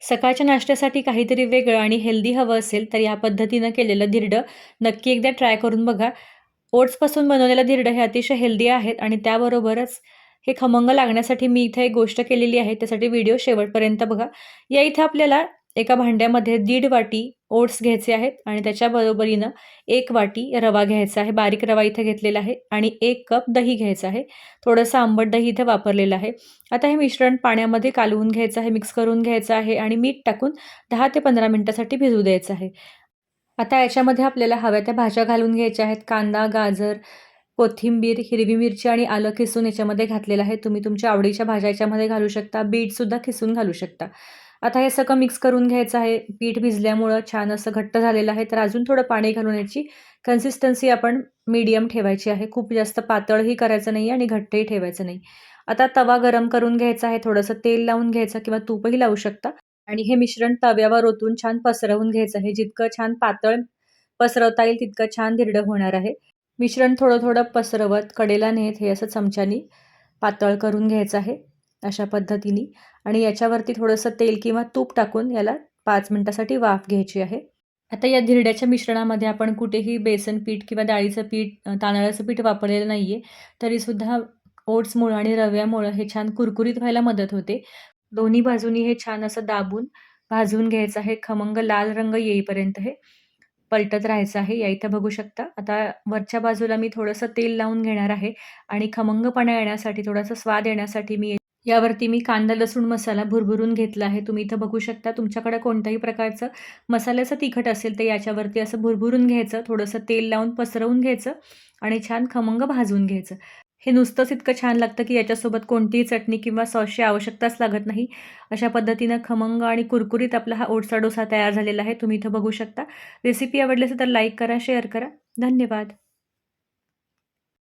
सकाळच्या नाश्त्यासाठी काहीतरी वेगळं आणि हेल्दी हवं असेल, तर या पद्धतीनं केलेलं धिरडं नक्की एकदा ट्राय करून बघा. ओट्सपासून बनवलेलं धिरडं हे अतिशय हेल्दी आहेत आणि त्याबरोबरच हे खमंग लागण्यासाठी मी इथे एक गोष्ट केलेली आहे. त्यासाठी व्हिडिओ शेवटपर्यंत बघा. या इथे आपल्याला एका भांड्यामध्ये 1.5 वाटी ओट्स घ्यायचे आहेत आणि त्याच्या बरोबरीनं 1 वाटी रवा घ्यायचा आहे. बारीक रवा इथे घेतलेला आहे आणि 1 कप दही घ्यायचं आहे. थोडंसं आंबट दही इथे वापरलेलं आहे. आता हे मिश्रण पाण्यामध्ये कालवून घ्यायचं आहे, मिक्स करून घ्यायचं आहे आणि मीठ टाकून 10 ते 15 मिनिटासाठी भिजू द्यायचं आहे. आता याच्यामध्ये आपल्याला हव्या त्या भाज्या घालून घ्यायच्या आहेत. कांदा, गाजर, कोथिंबीर, हिरवी मिरची आणि आलं किसून याच्यामध्ये घातलेलं आहे. तुम्ही तुमच्या आवडीच्या भाज्या याच्यामध्ये घालू शकता. बीटसुद्धा किसून घालू शकता. आता हे सगळं मिक्स करून घ्यायचं आहे. पीठ भिजल्यामुळं छान असं घट्ट झालेलं आहे. तर अजून थोडं पाणी घालून याची कन्सिस्टन्सी आपण मीडियम ठेवायची आहे. खूप जास्त पातळही करायचं नाही आणि घट्टही ठेवायचं नाही. आता तवा गरम करून घ्यायचा आहे. थोडंसं तेल लावून घ्यायचं किंवा तूपही लावू शकता आणि हे मिश्रण तव्यावर ओतून छान पसरवून घ्यायचं आहे. जितकं छान पातळ पसरवता येईल तितकं छान धिरडं होणार आहे. मिश्रण थोडं-थोडं पसरवत कडेला नेत हे असं चमच्यानी पातळ करून घ्यायचं आहे, अशा पद्धतीने आणि याच्यावरती थोडंसं तेल किंवा तूप टाकून याला 5 मिनिटासाठी वाफ घ्यायची आहे. आता या धिरड्याच्या मिश्रणामध्ये आपण कुठेही बेसन पीठ किंवा डाळीचं पीठ, तांदळाचं पीठ वापरलेलं नाहीये. तरीसुद्धा ओट्समुळं आणि रव्यामुळं हे छान कुरकुरीत व्हायला मदत होते. दोन्ही बाजूनी हे छान असं दाबून भाजून घ्यायचं आहे. खमंग लाल रंग येईपर्यंत हे पलटत राहायचं आहे. या इथं बघू शकता. आता वरच्या बाजूला मी थोडंसं तेल लावून घेणार आहे आणि खमंगपणा येण्यासाठी, थोडासा स्वाद येण्यासाठी यावरती मी कांदा लसूण मसाला भुरभुरून घेतला आहे. तुम्ही इथं बघू शकता. तुमच्याकडे कोणत्याही प्रकारचं मसाल्याचं तिखट असेल तर याच्यावरती असं भुरभुरून घ्यायचं, थोडंसं तेल लावून पसरवून घ्यायचं आणि छान खमंग भाजून घ्यायचं. हे नुसतंच इतकं छान लागतं की याच्यासोबत कोणतीही चटणी किंवा सॉसची आवश्यकताच लागत नाही. अशा पद्धतीनं खमंग आणि कुरकुरीत आपला हा ओट्सचा डोसा तयार झालेला आहे. तुम्ही इथं बघू शकता. रेसिपी आवडली असेल तर लाईक करा, शेअर करा. धन्यवाद.